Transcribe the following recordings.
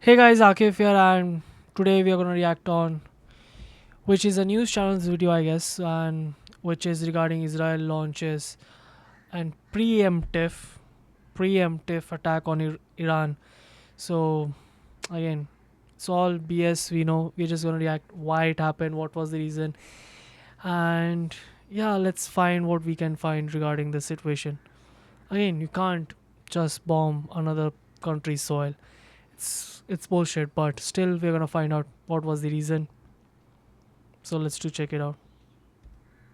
Hey guys, Akif here, and today we are gonna react on which is a news channel's video, I guess, and which is regarding Israel launches and preemptive attack on Iran. So again, it's all BS. We know. We're just gonna react why it happened, what was the reason, and yeah, let's find what we can find regarding the situation. Again, you can't just bomb another country's soil. It's bullshit, but still we're gonna find out what was the reason. So let's do check it out.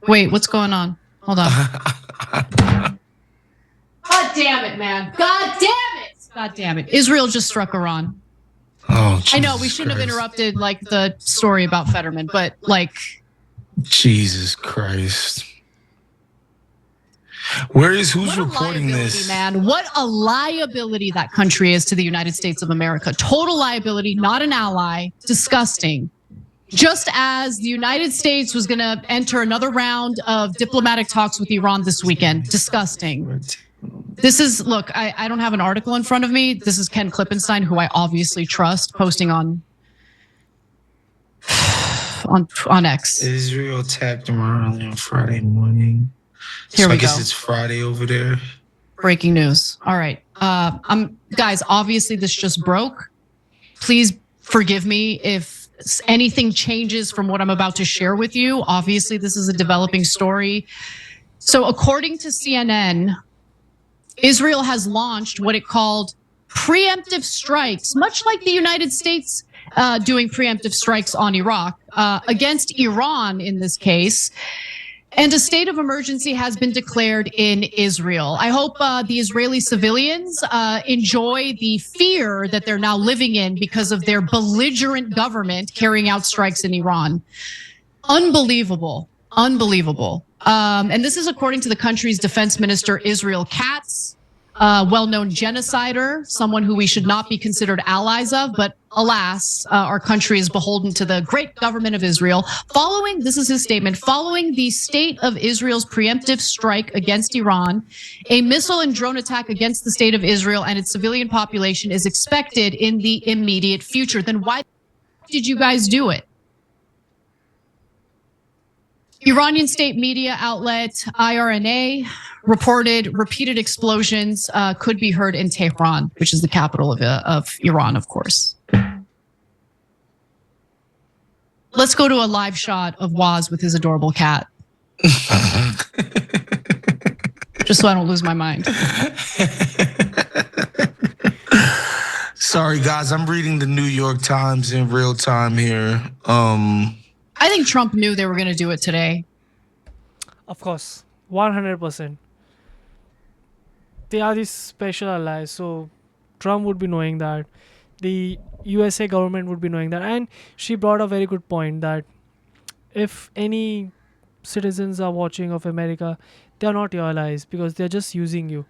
Wait, what's going on? Hold on. God damn it, man. God damn it. God damn it. Israel just struck Iran. Oh, I know we shouldn't have interrupted like the story about Fetterman, but like Jesus Christ. Who's what a reporting liability, this? man. What a liability that country is to the United States of America. Total liability, not an ally. Disgusting. Just as the United States was going to enter another round of diplomatic talks with Iran this weekend. Disgusting. This is, look, I don't have an article in front of me. This is Ken Klippenstein, who I obviously trust, posting on X. Israel attacked Iran early on Friday morning. Here so we I guess go. it's Friday over there. Breaking news. All right. Guys, obviously this just broke. Please forgive me if anything changes from what I'm about to share with you. Obviously, this is a developing story. So according to CNN, Israel has launched what it called preemptive strikes, much like the United States doing preemptive strikes on Iraq, against Iran in this case. And a state of emergency has been declared in Israel. I hope the Israeli civilians enjoy the fear that they're now living in because of their belligerent government carrying out strikes in Iran. Unbelievable. Unbelievable. And this is according to the country's defense minister, Israel Katz, a well-known genocider, someone who we should not be considered allies of, but alas, our country is beholden to the great government of Israel. This is his statement, following the state of Israel's preemptive strike against Iran, a missile and drone attack against the state of Israel and its civilian population is expected in the immediate future. Then why did you guys do it? Iranian state media outlet IRNA reported repeated explosions could be heard in Tehran, which is the capital of Iran, of course. Let's go to a live shot of Waz with his adorable cat. Just so I don't lose my mind. Sorry, guys. I'm reading the New York Times in real time here. I think Trump knew they were going to do it today. Of course, 100%. They are these special allies, so Trump would be knowing that. The USA government would be knowing that. And she brought a very good point that if any citizens are watching of America, they are not your allies because they're just using you.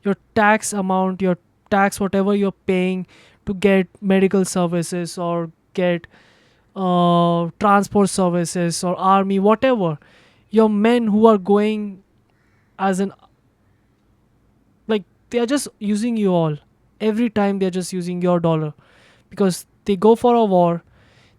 Your tax amount, your tax, whatever you're paying to get medical services or get transport services or army, whatever, your men who are going as an, like, they are just using you all. Every time they're just using your dollar because they go for a war,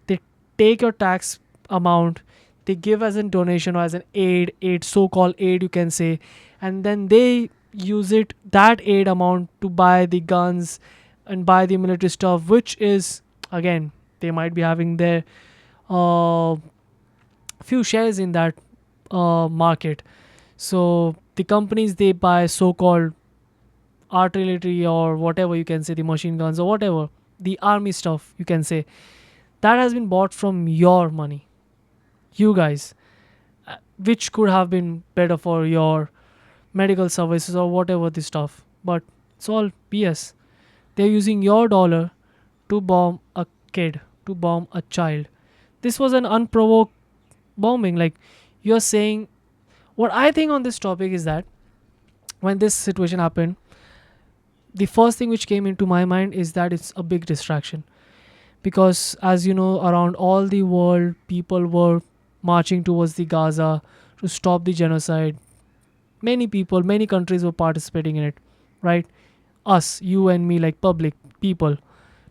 they take your tax amount, they give as a donation or as an aid, so-called aid you can say, and then they use that aid amount to buy the guns and buy the military stuff, which is, again, they might be having their few shares in that market. So the companies, they buy so-called artillery or whatever you can say, the machine guns or whatever, the army stuff you can say, that has been bought from your money, you guys, which could have been better for your medical services or whatever the stuff, but it's all BS. They're using your dollar to bomb a kid, to bomb a child. This was an unprovoked bombing. Like, you're saying, what I think on this topic is that when this situation happened, the first thing which came into my mind is that it's a big distraction because, as you know, around all the world, people were marching towards the Gaza to stop the genocide. Many people, many countries were participating in it, right? Us, you and me, like public people,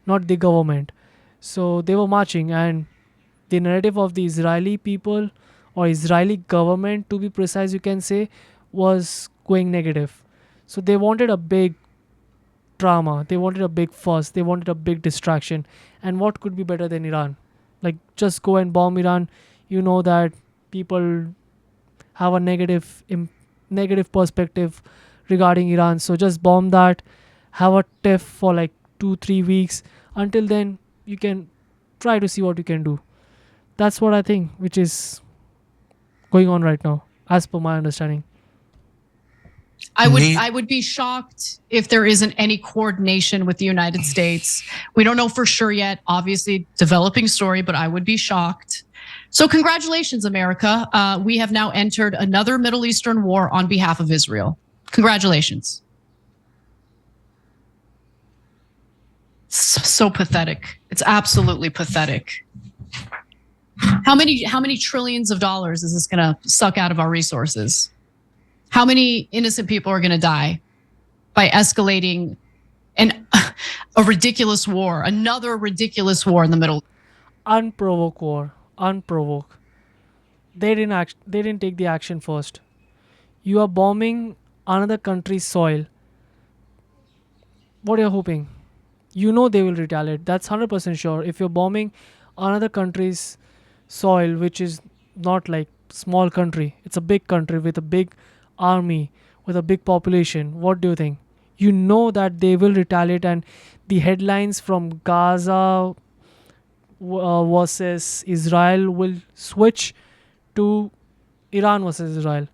not the government. So they were marching, and the narrative of the Israeli people or Israeli government, to be precise, you can say, was going negative. So they wanted a big drama, they wanted a big fuss, they wanted a big distraction. And what could be better than Iran? Like, just go and bomb Iran. You know that people have a negative perspective regarding Iran. So just bomb that, have a tiff for like 2 3 weeks. Until then, you can try to see what you can do. That's what I think, which is going on right now, as per my understanding. Me, I would be shocked if there isn't any coordination with the United States. We don't know for sure yet. Obviously, developing story, but I would be shocked. So, congratulations, America. We have now entered another Middle Eastern war on behalf of Israel. Congratulations. So pathetic. It's absolutely pathetic. How many trillions of dollars is this going to suck out of our resources? How many innocent people are going to die by escalating an a ridiculous war, another ridiculous war in the Middle? Unprovoked war, unprovoked. They didn't take the action first. You are bombing another country's soil. What are you hoping? You know they will retaliate. That's 100% sure. If you're bombing another country's soil, which is not like small country, it's a big country with a big army, with a big population. What do you think? You know that they will retaliate, and the headlines from Gaza versus Israel will switch to Iran versus Israel.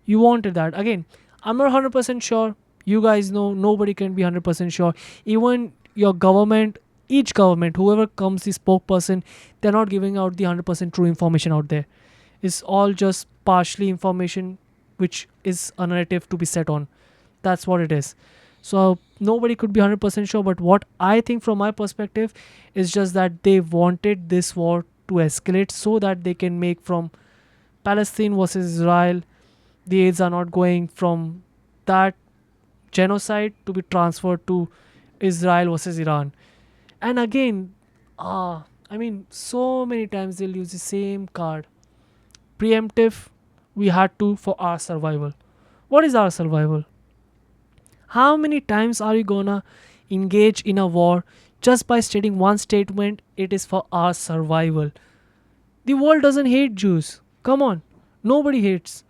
You wanted that. Again, I'm not 100% sure. You guys know nobody can be 100% sure. Even your government, each government, whoever comes the spokesperson, they're not giving out the 100% true information out there. It's all just partially information, which is a narrative to be set on. That's what it is. So nobody could be 100% sure, but what I think from my perspective is just that they wanted this war to escalate so that they can make from Palestine versus Israel, the aids are not going from that genocide to be transferred to Israel versus Iran. And again, I mean, so many times they'll use the same card. Preemptive, we had to for our survival. What is our survival? How many times are you gonna engage in a war just by stating one statement, it is for our survival? The world doesn't hate Jews. Come on. Nobody hates.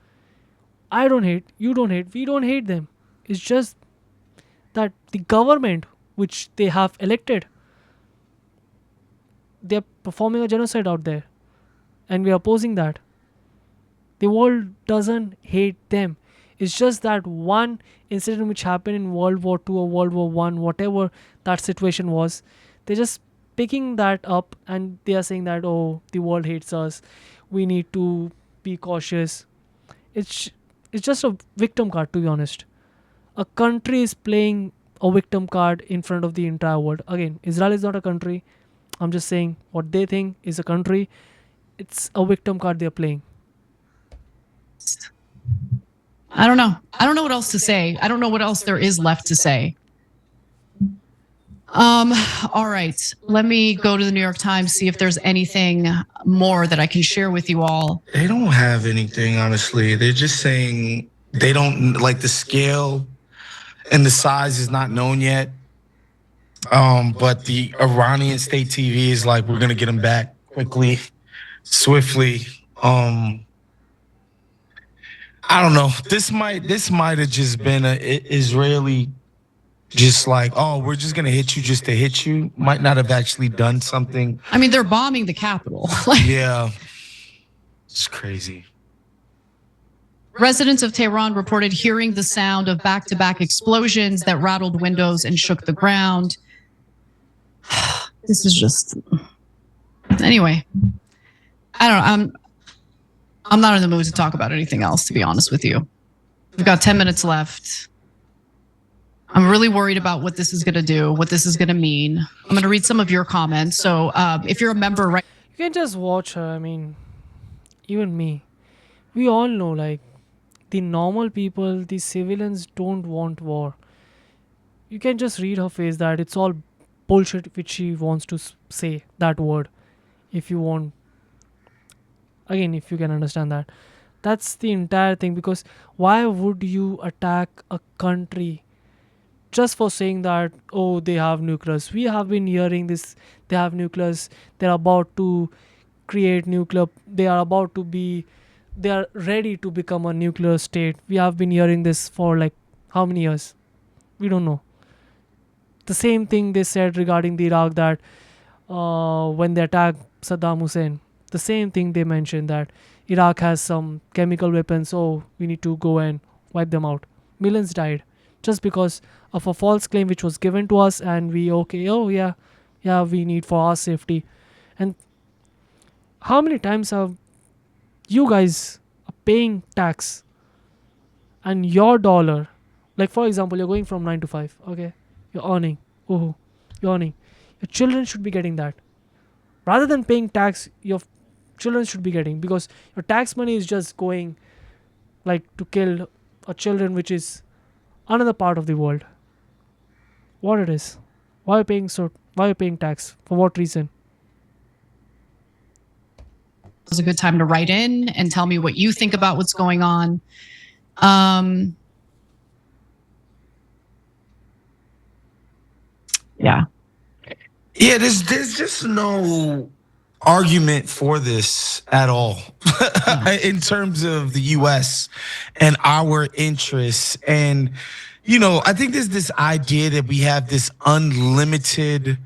I don't hate. You don't hate. We don't hate them. It's just that the government which they have elected, they're performing a genocide out there. And we're opposing that. The world doesn't hate them. It's just that one incident which happened in World War Two or World War One, whatever that situation was, they're just picking that up and they are saying that, oh, the world hates us. We need to be cautious. It's it's just a victim card, to be honest. A country is playing a victim card in front of the entire world. Again, Israel is not a country. I'm just saying what they think is a country. It's a victim card they're playing. I don't know. I don't know what else to say. I don't know what else there is left to say. All right. Let me go to the New York Times, see if there's anything more that I can share with you all. they don't have anything, honestly. They're just saying they don't like the scale and the size is not known yet. But the Iranian state TV is like, we're gonna get them back quickly, swiftly. I don't know. This might have just been a Israeli, just like, oh, we're just gonna hit you just to hit you. Might not have actually done something. I mean, they're bombing the Capitol. Yeah, it's crazy. Residents of Tehran reported hearing the sound of back to back explosions that rattled windows and shook the ground. This is just. Anyway, I don't know. I'm not in the mood to talk about anything else, to be honest with you. We've got 10 minutes left. I'm really worried about what this is going to do, what this is going to mean. I'm going to read some of your comments. So if you're a member, right? You can just watch her. I mean, even me. We all know, like, the normal people, the civilians don't want war. You can just read her face that it's all bullshit which he wants to say that word. If you want, again, if you can understand that, that's the entire thing. Because why would you attack a country just for saying that, oh, they have nucleus? We have been hearing this, they have nucleus, they're about to create nuclear, they are about to be, they are ready to become a nuclear state. We have been hearing this for like how many years? We don't know. The same thing they said regarding the Iraq, that when they attacked Saddam Hussein, the same thing they mentioned, that Iraq has some chemical weapons, so we need to go and wipe them out. Millions died just because of a false claim which was given to us, and we, okay, oh yeah, yeah, we need for our safety. And how many times have you guys are paying tax and your dollar, like for example, you're going from 9 to 5, okay, you're earning, oh, you're earning, your children should be getting that. Rather than paying tax, your children should be getting, because your tax money is just going like to kill a children which is another part of the world. What it is, why are you paying, so why are you paying tax, for what reason? It's a good time to write in and tell me what you think about what's going on. Yeah. Yeah, there's just no argument for this at all in terms of the US and our interests. And, I think there's this idea that we have this unlimited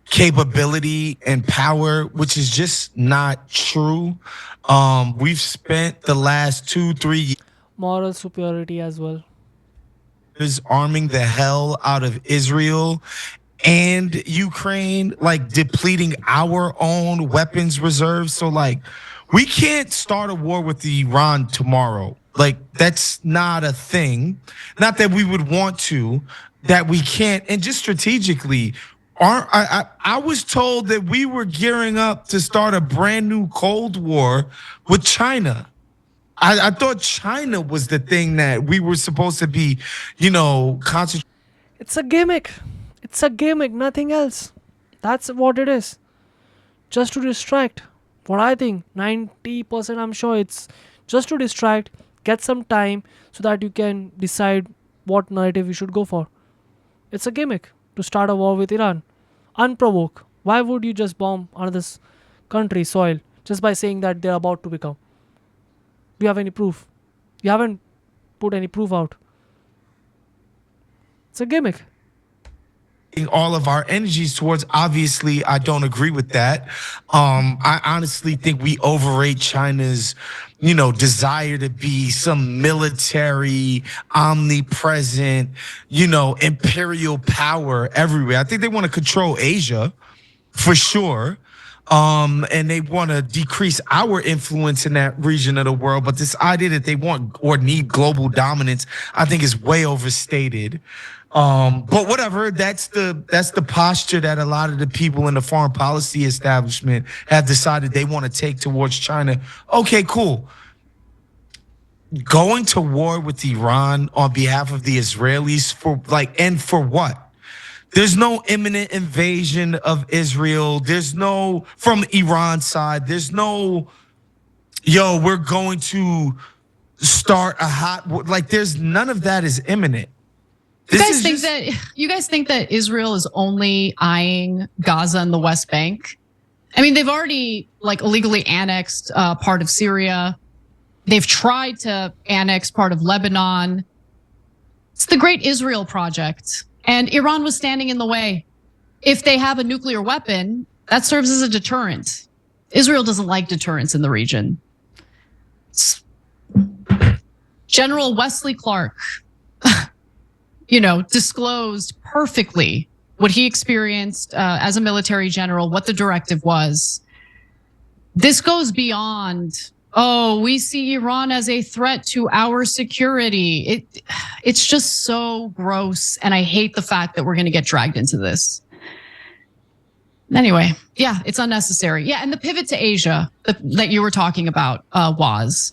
capability and power, which is just not true. We've spent the last 2, 3 Moral superiority as well. years arming the hell out of Israel and Ukraine, like depleting our own weapons reserves. So, like, we can't start a war with Iran tomorrow. Like, that's not a thing. Not that we would want to, that we can't. And just strategically, I was told that we were gearing up to start a brand new Cold War with China. I thought China was the thing that we were supposed to be, concentrating. It's a gimmick. It's a gimmick, nothing else. That's what it is. Just to distract. What I think, 90% I'm sure it's just to distract, get some time so that you can decide what narrative you should go for. It's a gimmick to start a war with Iran. Unprovoked. Why would you just bomb another country soil just by saying that they're about to become? Do you have any proof? You haven't put any proof out. It's a gimmick. All of our energies towards. Obviously, I don't agree with that. I honestly think we overrate China's, desire to be some military, omnipresent, imperial power everywhere. I think they want to control Asia for sure. And they want to decrease our influence in that region of the world. But this idea that they want or need global dominance, I think, is way overstated. But whatever, that's the posture that a lot of the people in the foreign policy establishment have decided they want to take towards China. Okay, cool. Going to war with Iran on behalf of the Israelis and for what? There's no imminent invasion of Israel. There's no, from Iran side, there's no, we're going to start a there's none of that is imminent. You guys think that Israel is only eyeing Gaza and the West Bank? I mean, they've already illegally annexed part of Syria. They've tried to annex part of Lebanon. It's the Great Israel Project. And Iran was standing in the way. If they have a nuclear weapon, that serves as a deterrent. Israel doesn't like deterrents in the region. General Wesley Clark, disclosed perfectly what he experienced as a military general, what the directive was. This goes beyond, we see Iran as a threat to our security. It's just so gross, and I hate the fact that we're going to get dragged into this. Anyway, yeah, it's unnecessary. Yeah, and the pivot to Asia that you were talking about, was.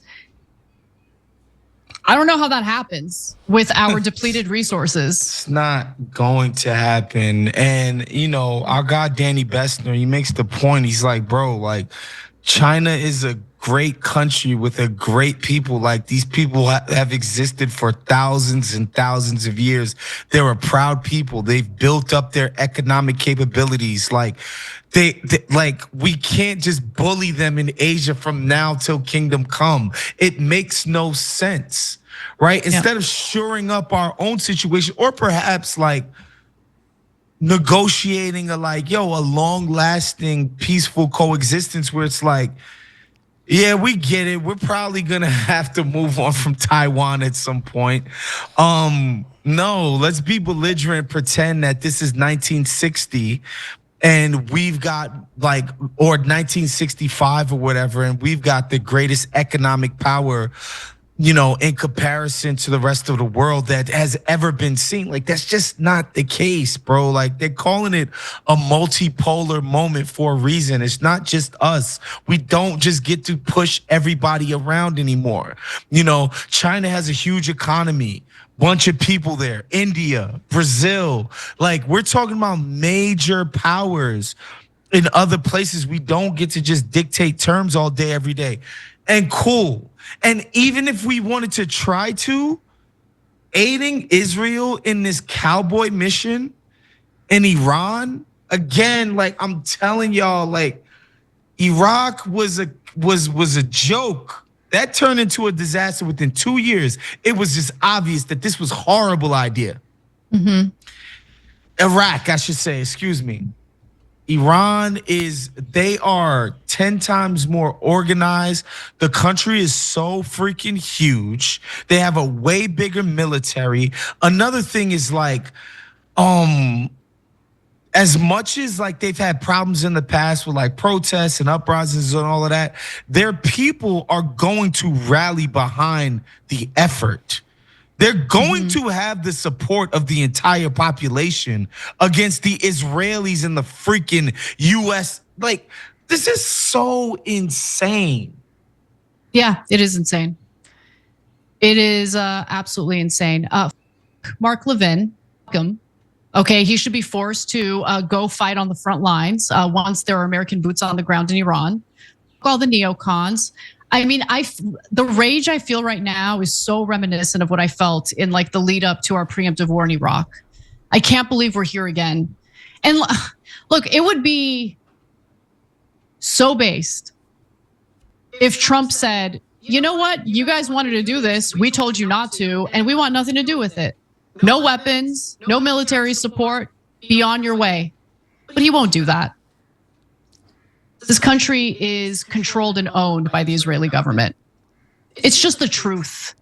I don't know how that happens with our depleted resources. It's not going to happen. And, our guy, Danny Bessner, he makes the point. He's like, bro, like, China is a great country with a great people. Like, these people have existed for thousands and thousands of years. They're a proud people. They've built up their economic capabilities. Like, like, we can't just bully them in Asia from now till kingdom come. It makes no sense, right? Yeah. Instead of shoring up our own situation, or perhaps like negotiating a long lasting peaceful coexistence where it's like, yeah, we get it. We're probably gonna have to move on from Taiwan at some point. No, let's be belligerent, pretend that this is 1960 and we've got or 1965 or whatever, and we've got the greatest economic power, in comparison to the rest of the world that has ever been seen. Like, that's just not the case, bro. Like, they're calling it a multipolar moment for a reason. It's not just us. We don't just get to push everybody around anymore. China has a huge economy, bunch of people there, India, Brazil. Like, we're talking about major powers in other places. We don't get to just dictate terms all day, every day. And cool. And even if we wanted to try to, aiding Israel in this cowboy mission in Iran, again, like, I'm telling y'all, like, Iraq was a joke. That turned into a disaster within 2 years. It was just obvious that this was a horrible idea. Mm-hmm. Iraq, I should say, excuse me. Iran they are 10 times more organized. The country is so freaking huge. They have a way bigger military. Another thing is like, as much as like they've had problems in the past with like protests and uprisings and all of that, their people are going to rally behind the effort. They're going to have the support of the entire population against the Israelis and the freaking US. Like, this is so insane. Yeah, it is insane. It is absolutely insane. Mark Levin, welcome. Okay, he should be forced to go fight on the front lines once there are American boots on the ground in Iran. All the neocons. I mean, the rage I feel right now is so reminiscent of what I felt in like the lead up to our preemptive war in Iraq. I can't believe we're here again. And look, it would be so based if Trump said, you know what, you guys wanted to do this, we told you not to, and we want nothing to do with it. No weapons, no military support, be on your way. But he won't do that. This country is controlled and owned by the Israeli government. It's just the truth.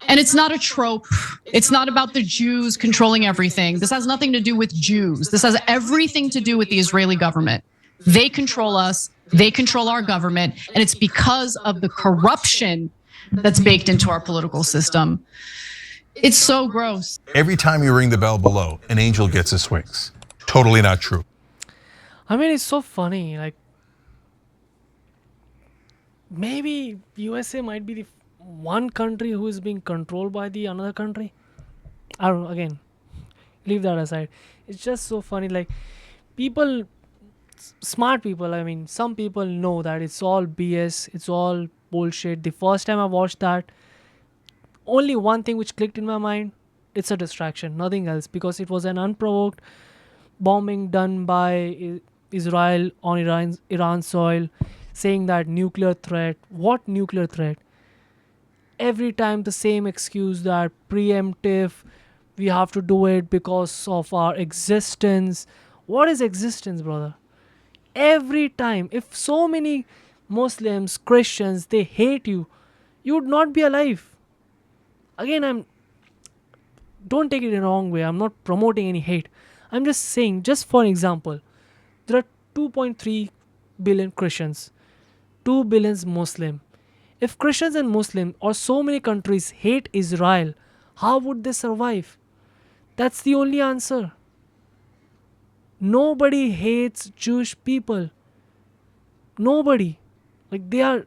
And it's not a trope. It's not about the Jews controlling everything. This has nothing to do with Jews. This has everything to do with the Israeli government. They control us. They control our government. And it's because of the corruption that's baked into our political system. It's so gross. Every time you ring the bell below, an angel gets his wings. Totally not true. I mean, it's so funny. Like, maybe USA might be the one country who is being controlled by the another country. I don't know. Again, leave that aside. It's just so funny. Like, people, smart people. I mean, some people know that it's all BS. It's all bullshit. The first time I watched that, only one thing which clicked in my mind: it's a distraction, nothing else, because it was an unprovoked bombing done by Israel on Iran soil, saying that nuclear threat. What nuclear threat? Every time the same excuse that preemptive, we have to do it because of our existence. What is existence, brother? Every time, if so many Muslims, Christians, they hate you, you would not be alive. Again, don't take it in the wrong way. I'm not promoting any hate. I'm just saying, just for example, there are 2.3 billion Christians, 2 billion Muslim. If Christians and Muslim or so many countries hate Israel, how would they survive? That's the only answer. Nobody hates Jewish people. Nobody. Like, they are,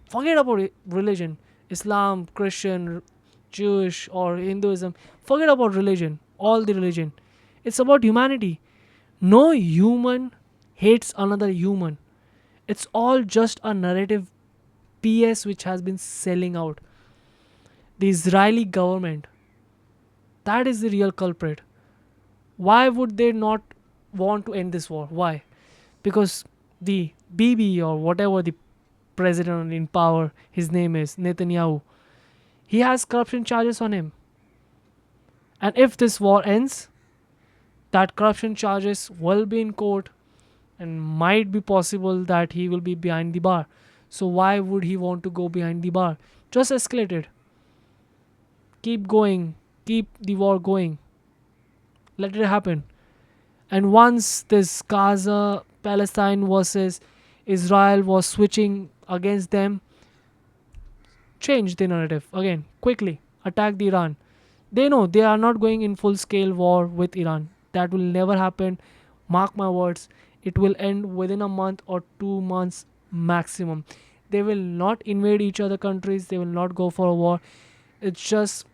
forget about religion. Islam, Christian, Jewish, or Hinduism. Forget about religion, all the religion. It's about humanity. No human hates another human. It's all just a narrative PS which has been selling out. The Israeli government, that is the real culprit. Why would they not want to end this war? Why? Because the BB or whatever the president in power, his name is Netanyahu, he has corruption charges on him. And if this war ends, that corruption charges will be in court and might be possible that he will be behind the bar. So why would he want to go behind the bar? Just escalate it. Keep going. Keep the war going. Let it happen. And once this Gaza, Palestine versus Israel was switching against them, change the narrative again quickly. Attack the Iran. They know they are not going in full scale war with Iran. That will never happen. Mark my words. It will end within a month or 2 months maximum. They will not invade each other countries. They will not go for a war. It's just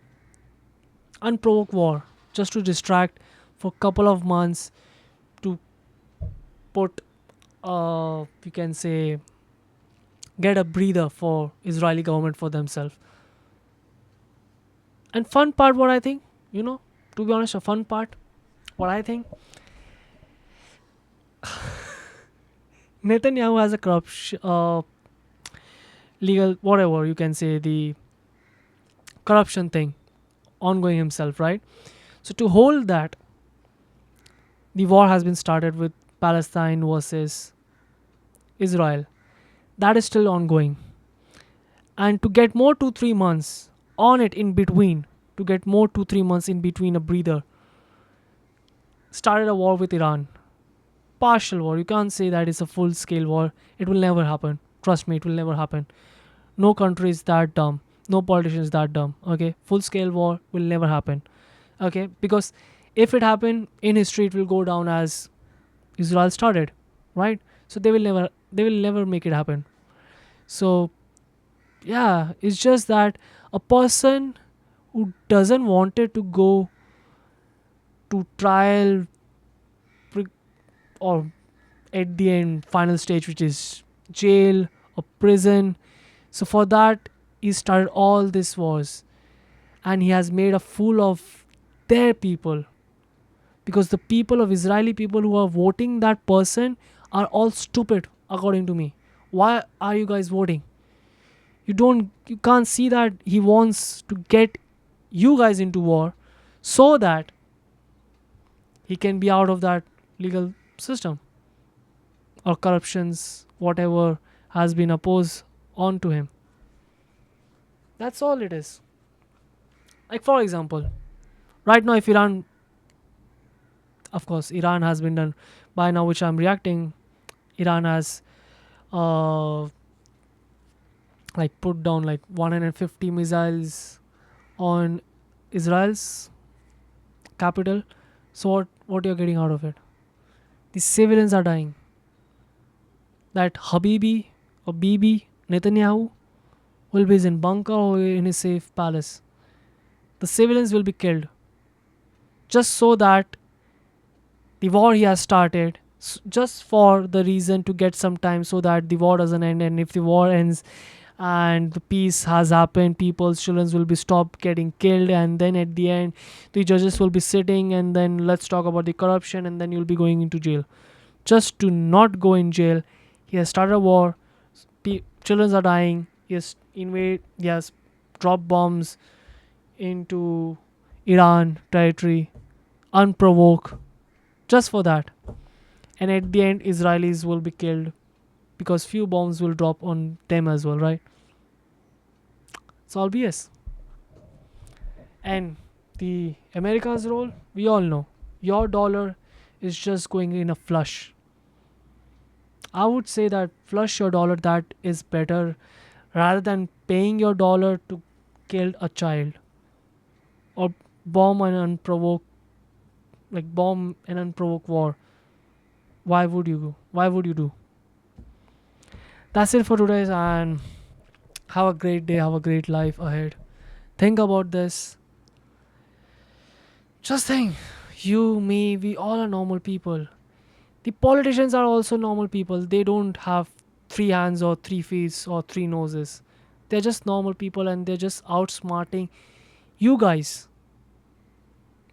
unprovoked war, just to distract for a couple of months to put, you can say, get a breather for Israeli government for themselves. And fun part, what I think, to be honest, a fun part, what I think, Netanyahu has a corruption, legal, whatever you can say, the corruption thing ongoing himself, right? So to hold that, the war has been started with Palestine versus Israel. That is still ongoing. And to get more 2-3 months on it in between, to get more 2-3 months in between a breather, started a war with Iran. Partial war. You can't say that it's a full scale war. It will never happen. Trust me, it will never happen. No country is that dumb. No politician is that dumb. Okay, full scale war will never happen. Okay, because if it happened in history, it will go down as Israel started, right? So they will never make it happen. So yeah, it's just that a person who doesn't wanted to go to trial or at the end final stage, which is jail or prison. So for that, he started all these wars, and he has made a fool of their people, because the people of Israeli people who are voting that person are all stupid according to me. Why are you guys voting? You can't see that he wants to get you guys into war so that he can be out of that legal system or corruptions, whatever has been opposed onto him. That's all it is. Like for example, right now if Iran, of course Iran has been done by now, which I'm reacting, Iran has uh like put down like 150 missiles on Israel's capital. So what you're getting out of it? The civilians are dying. That Habibi or Bibi Netanyahu will be in bunker or in a safe palace. The civilians will be killed just so that the war he has started, just for the reason to get some time so that the war doesn't end. And if the war ends and the peace has happened, people's children will be stopped getting killed, and then at the end the judges will be sitting, and then let's talk about the corruption, and then you'll be going into jail. Just to not go in jail, he has started a war. Children are dying. He has he has dropped bombs into Iran territory unprovoked, just for that. And at the end Israelis will be killed because few bombs will drop on them as well, right? It's all BS. And the America's role, we all know, your dollar is just going in a flush. I would say that flush your dollar, that is better rather than paying your dollar to kill a child or bomb an unprovoked, like bomb an unprovoked war. Why would you go? Why would you do? That's it for today, and Have a great day, have a great life ahead. Think about this. Just think, you, me, we all are normal people. The politicians are also normal people. They don't have three hands or three feet or three noses. They're just normal people and they're just outsmarting you guys.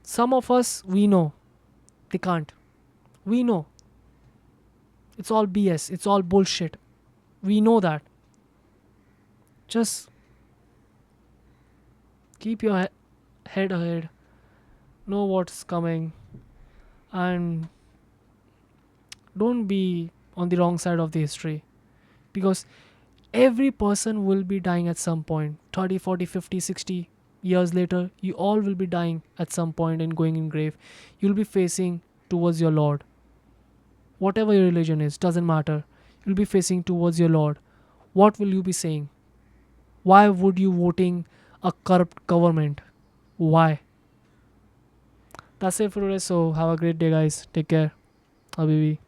Some of us, we know they can't. We know. It's all BS. It's all bullshit. We know that. Just keep your head ahead. Know what's coming. And don't be on the wrong side of the history. Because every person will be dying at some point. 30, 40, 50, 60 years later, you all will be dying at some point and going in grave. You'll be facing towards your Lord. Whatever your religion is, doesn't matter. You'll be facing towards your Lord. What will you be saying? Why would you voting a corrupt government? Why? That's it for today. So have a great day, guys. Take care. Habibi.